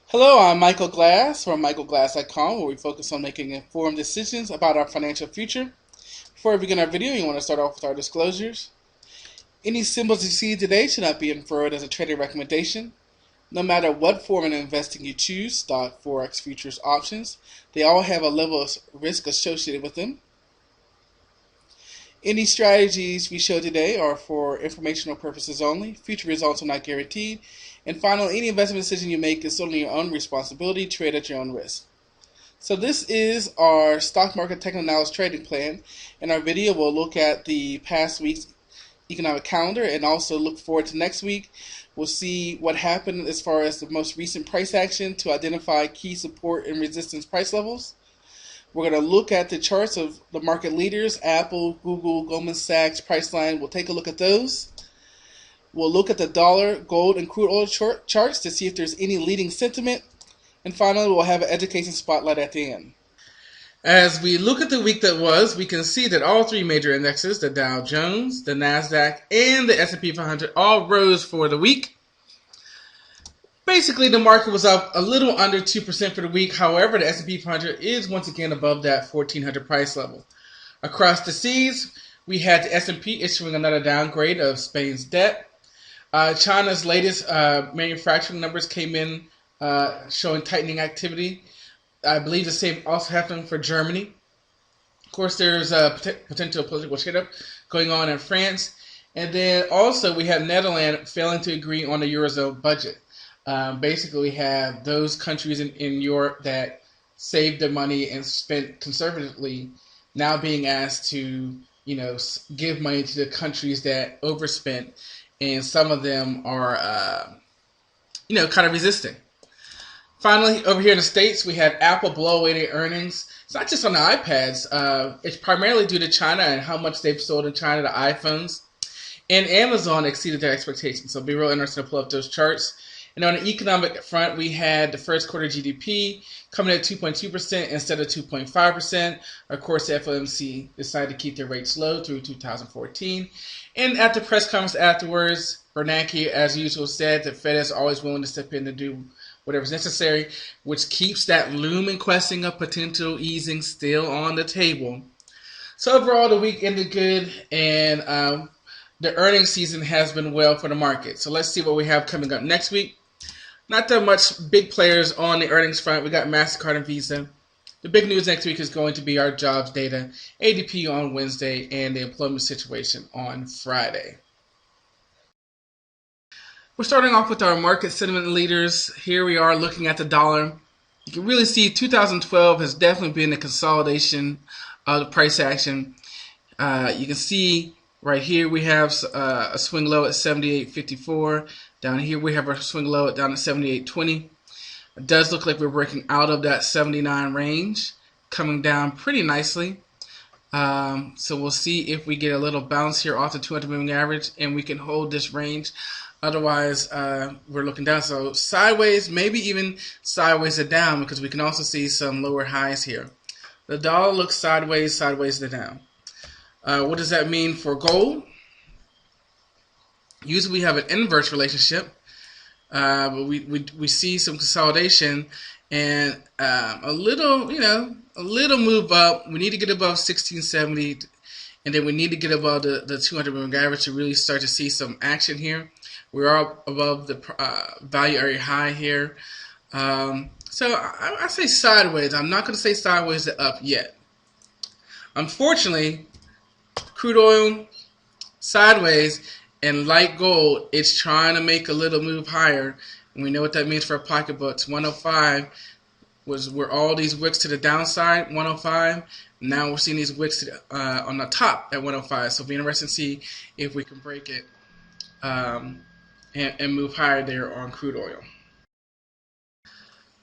Hello, I'm Michael Glass from michaelglass.com, where we focus on making informed decisions about our financial future. Before we begin our video, you want to start off with our disclosures. Any symbols you see today should not be inferred as a trading recommendation. No matter what form of investing you choose, stock, forex, futures, options, they all have a level of risk associated with them. Any strategies we show today are for informational purposes only. Future results are not guaranteed. And finally, any investment decision you make is solely your own responsibility. Trade at your own risk. So this is our stock market technical analysis trading plan. In our video, we'll look at the past week's economic calendar and also look forward to next week. We'll see what happened as far as the most recent price action to identify key support and resistance price levels. We're going to look at the charts of the market leaders, Apple, Google, Goldman-Sachs, Priceline. We'll take a look at those. We'll look at the dollar, gold, and crude oil charts to see if there's any leading sentiment. And finally, we'll have an education spotlight at the end. As we look at the week that was, we can see that all three major indexes, the Dow Jones, the Nasdaq, and the S&P 500, all rose for the week. Basically, the market was up a little under 2% for the week. However, the S&P 500 is once again above that 1,400 price level. Across the seas, we had the S&P issuing another downgrade of Spain's debt. China's latest manufacturing numbers came in showing tightening activity. I believe the same also happened for Germany. Of course, there's a potential political shakeup going on in France. And then also we have Netherlands failing to agree on the Eurozone budget. Basically, we have those countries in Europe that saved their money and spent conservatively now being asked to, give money to the countries that overspent, and some of them are, kind of resisting. Finally, over here in the States, we had Apple blow away their earnings. It's not just on the iPads. It's primarily due to China and how much they've sold in China, the iPhones. And Amazon exceeded their expectations. So it'll be real interesting to pull up those charts. And on the economic front, we had the first quarter GDP coming at 2.2% instead of 2.5%. Of course, the FOMC decided to keep their rates low through 2014. And at the press conference afterwards, Bernanke, as usual, said that Fed is always willing to step in to do whatever's necessary, which keeps that looming question of potential easing still on the table. So overall, the week ended good, and the earnings season has been well for the market. So let's see what we have coming up next week. Not that much big players on the earnings front. We got MasterCard and Visa. The big news next week is going to be our jobs data, ADP on Wednesday, and the employment situation on Friday. We're starting off with our market sentiment leaders. Here we are looking at the dollar. You can really see 2012 has definitely been a consolidation of the price action. You can see right here we have a swing low at 78.54. Down here we have our swing low down at 78.20. It does look like we're breaking out of that 79 range, coming down pretty nicely. So we'll see if we get a little bounce here off the 200 moving average and we can hold this range. Otherwise, we're looking down. So sideways, maybe even sideways to down, because we can also see some lower highs here. The dollar looks sideways, sideways to down. What does that mean for gold? Usually we have an inverse relationship, but we see some consolidation and a little move up. We need to get above 1670, and then we need to get above the 200 moving average to really start to see some action here. We are above the value area high here, so I say sideways. I'm not going to say sideways to up yet. Unfortunately, crude oil sideways. And like gold, it's trying to make a little move higher. And we know what that means for our pocketbooks. 105 was where all these wicks to the downside, 105. Now we're seeing these wicks on the top at 105. So it'll be interesting to see if we can break it and move higher there on crude oil.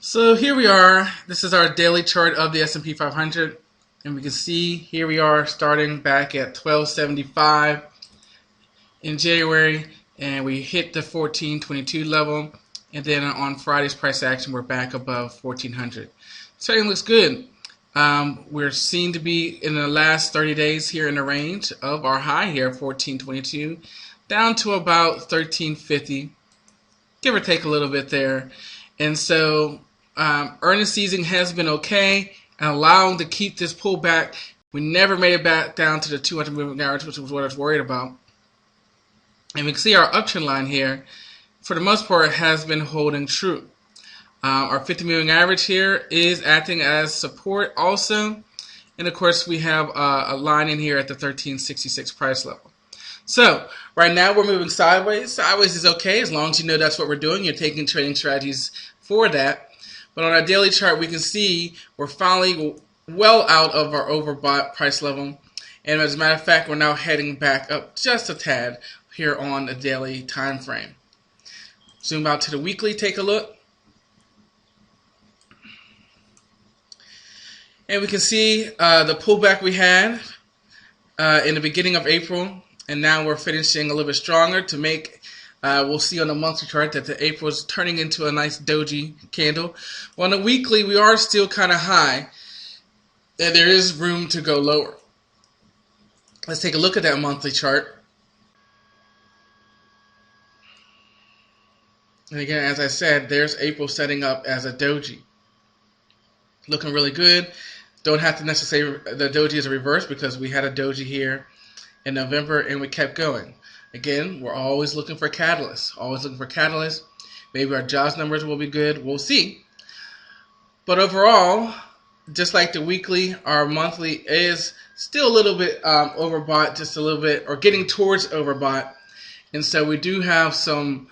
So here we are. This is our daily chart of the S&P 500. And we can see here we are starting back at 1275. In January, and we hit the 1422 level, and then on Friday's price action we're back above 1400. Trading looks good. We're seen to be in the last 30 days here in the range of our high here, 1422, down to about 1350. give or take a little bit there. And so earnings season has been okay and allowing to keep this pullback. We never made it back down to the 200 moving average, which was what I was worried about. And we can see our uptrend line here, for the most part, has been holding true. Our 50 moving average here is acting as support also. And of course, we have a line in here at the 1366 price level. So right now we're moving sideways. Sideways is okay as long as you know that's what we're doing. You're taking trading strategies for that. But on our daily chart, we can see we're finally well out of our overbought price level. And as a matter of fact, we're now heading back up just a tad here on the daily time frame. Zoom out to the weekly, take a look. And we can see the pullback we had in the beginning of April. And now we're finishing a little bit stronger to make, we'll see on the monthly chart that the April is turning into a nice doji candle. Well, on the weekly, we are still kind of high. And there is room to go lower. Let's take a look at that monthly chart. And again, as I said, there's April setting up as a doji. Looking really good. Don't have to necessarily say the doji is a reverse because we had a doji here in November and we kept going. Again, we're always looking for catalysts. Always looking for catalysts. Maybe our jobs numbers will be good. We'll see. But overall, just like the weekly, our monthly is still a little bit overbought, just a little bit, or getting towards overbought. And so we do have some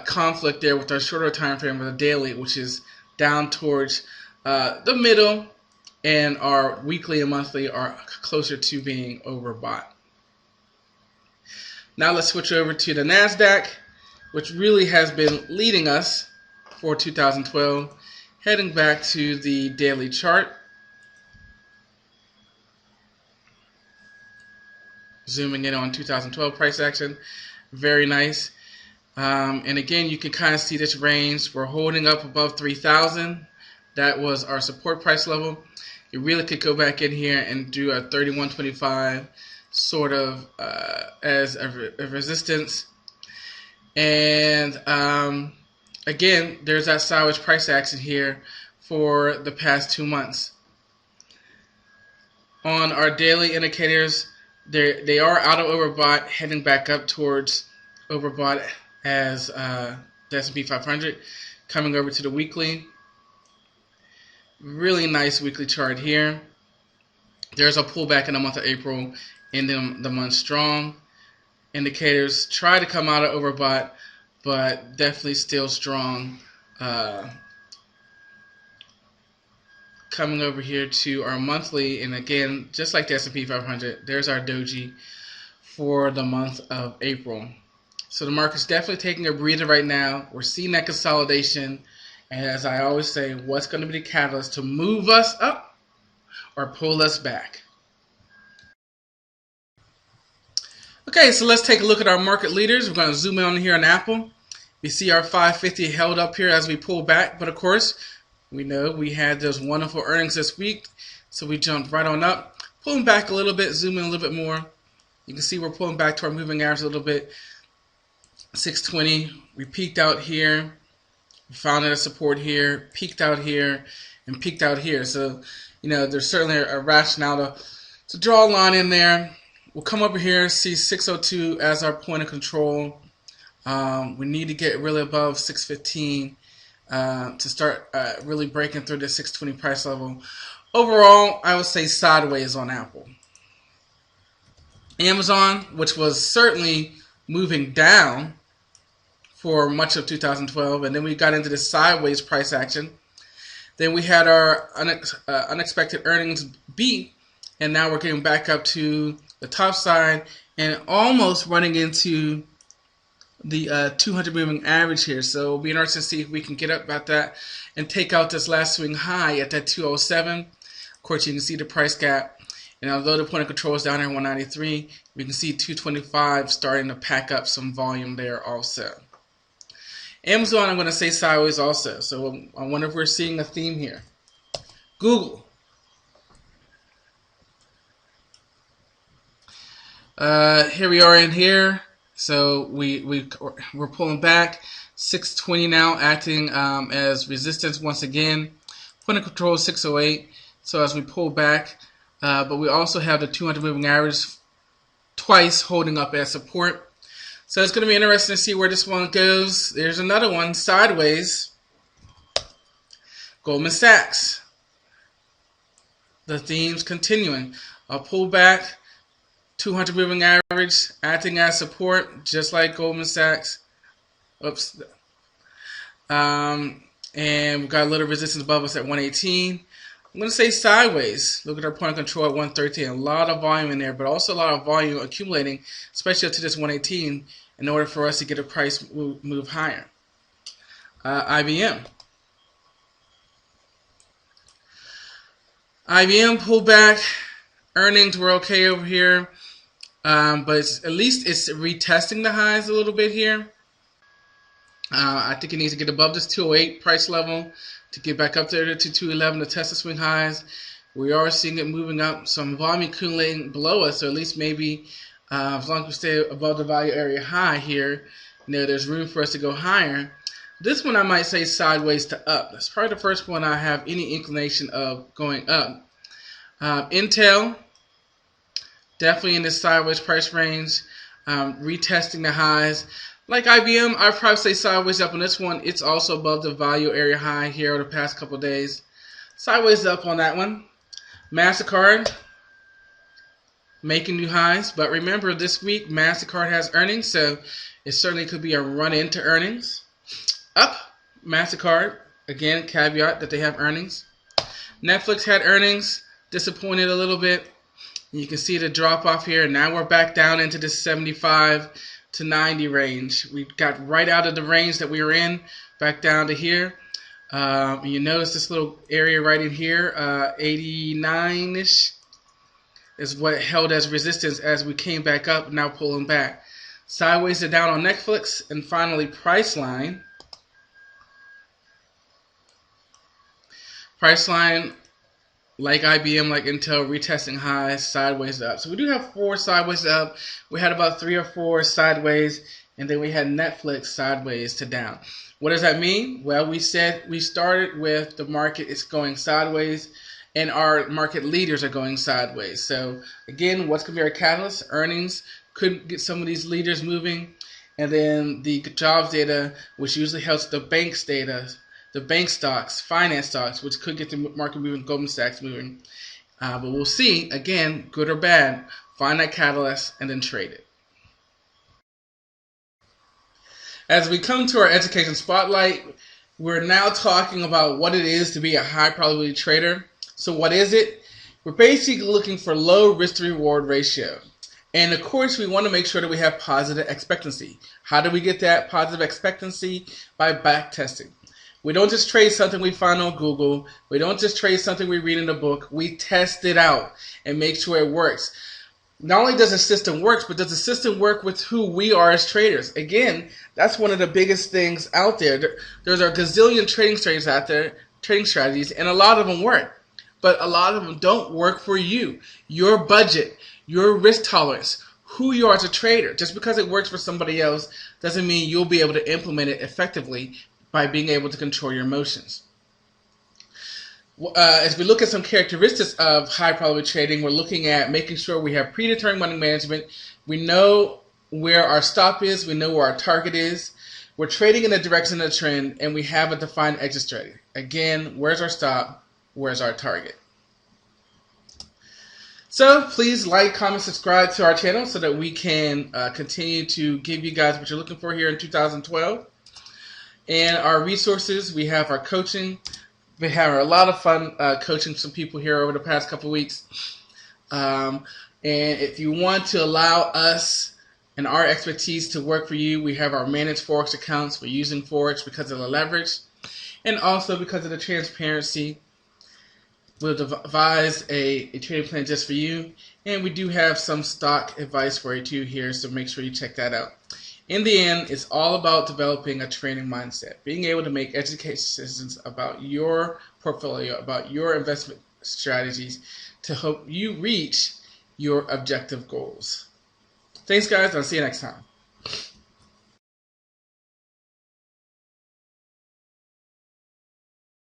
conflict there with our shorter time frame of the daily, which is down towards the middle, and our weekly and monthly are closer to being overbought. Now let's switch over to the Nasdaq, which really has been leading us for 2012. Heading back to the daily chart. Zooming in on 2012 price action. Very nice. And again, you can kind of see this range. We're holding up above 3,000. That was our support price level. You really could go back in here and do a 31.25 sort of as a resistance. And again, there's that sideways price action here for the past 2 months. On our daily indicators, they are out of overbought, heading back up towards overbought as the S&P 500. Coming over to the weekly. Really nice weekly chart here. There's a pullback in the month of April, ending the month strong. Indicators try to come out of overbought, but definitely still strong. Coming over here to our monthly, and again, just like the S&P 500, there's our doji for the month of April. So the market's definitely taking a breather right now. We're seeing that consolidation. And as I always say, what's going to be the catalyst to move us up or pull us back? Okay, so let's take a look at our market leaders. We're going to zoom in on here on Apple. We see our 550 held up here as we pull back. But of course, we know we had those wonderful earnings this week. So we jumped right on up. Pulling back a little bit, zoom in a little bit more. You can see we're pulling back to our moving average a little bit. 620. We peaked out here. We found a support here, peaked out here, and peaked out here. So, you know, there's certainly a rationale to draw a line in there. We'll come over here, see 602 as our point of control. We need to get really above 615 to start really breaking through the 620 price level. Overall, I would say sideways on Apple. Amazon, which was certainly moving down for much of 2012, and then we got into this sideways price action. Then we had our unexpected earnings beat, and now we're getting back up to the top side and almost running into the 200 moving average here. So it'll be interesting to see if we can get up about that and take out this last swing high at that 207. Of course, you can see the price gap. And although the point of control is down here at 193, we can see 225 starting to pack up some volume there also. Amazon, I'm going to say sideways also. So I wonder if we're seeing a theme here. Google. Here we are in here. So we're pulling back. 620 now, acting as resistance once again. Point of control 608. So as we pull back, but we also have the 200 moving average twice holding up as support. So it's going to be interesting to see where this one goes. There's another one sideways. Goldman Sachs. The theme's continuing. A pullback, 200 moving average, acting as support, just like Goldman Sachs. Oops. And we've got a little resistance above us at 118. I'm going to say sideways. Look at our point of control at 113. A lot of volume in there, but also a lot of volume accumulating, especially up to this 118, in order for us to get a price move higher. IBM. IBM pulled back. Earnings were okay over here, but at least it's retesting the highs a little bit here. I think it needs to get above this 208 price level to get back up there to 211 to test the swing highs. We are seeing it moving up, some volume accumulating below us, so at least maybe as long as we stay above the value area high here, there's room for us to go higher. This one I might say sideways to up. That's probably the first one I have any inclination of going up. Intel, definitely in this sideways price range, retesting the highs. Like IBM, I'd probably say sideways up on this one. It's also above the value area high here over the past couple of days. Sideways up on that one. MasterCard, making new highs. But remember, this week, MasterCard has earnings, so it certainly could be a run into earnings. Up, MasterCard. Again, caveat that they have earnings. Netflix had earnings. Disappointed a little bit. You can see the drop off here. Now we're back down into the 75 to 90 range. We got right out of the range that we were in, back down to here. You notice this little area right in here, 89-ish, is what held as resistance as we came back up, now pulling back. Sideways to down on Netflix, and finally Priceline. Priceline, like IBM, like Intel, retesting highs, sideways up. So we do have 4 sideways up. We had about 3 or 4 sideways, and then we had Netflix sideways to down. What does that mean? Well, we said we started with the market is going sideways, and our market leaders are going sideways. So again, what's going to be our catalyst? Earnings could get some of these leaders moving, and then the jobs data, which usually helps the banks data, the bank stocks, finance stocks, which could get the market moving, Goldman Sachs moving. But we'll see, again, good or bad, find that catalyst and then trade it. As we come to our education spotlight, we're now talking about what it is to be a high probability trader. So what is it? We're basically looking for low risk to reward ratio. And of course, we want to make sure that we have positive expectancy. How do we get that positive expectancy? By back testing. We don't just trade something we find on Google. We don't just trade something we read in a book. We test it out and make sure it works. Not only does the system work, but does the system work with who we are as traders? Again, that's one of the biggest things out there. There's a gazillion trading strategies out there, trading strategies, and a lot of them work. But a lot of them don't work for you. Your budget, your risk tolerance, who you are as a trader. Just because it works for somebody else doesn't mean you'll be able to implement it effectively by being able to control your emotions. As we look at some characteristics of high probability trading, we're looking at making sure we have predetermined money management. We know where our stop is. We know where our target is. We're trading in the direction of the trend, and we have a defined exit strategy. Again, where's our stop? Where's our target? So please like, comment, subscribe to our channel so that we can continue to give you guys what you're looking for here in 2012. And our resources, we have our coaching. We have a lot of fun coaching some people here over the past couple weeks. And if you want to allow us and our expertise to work for you, we have our managed Forex accounts. We're using Forex because of the leverage and also because of the transparency. We'll devise a trading plan just for you. And we do have some stock advice for you too here, so make sure you check that out. In the end, it's all about developing a trading mindset, being able to make educated decisions about your portfolio, about your investment strategies to help you reach your objective goals. Thanks, guys. I'll see you next time.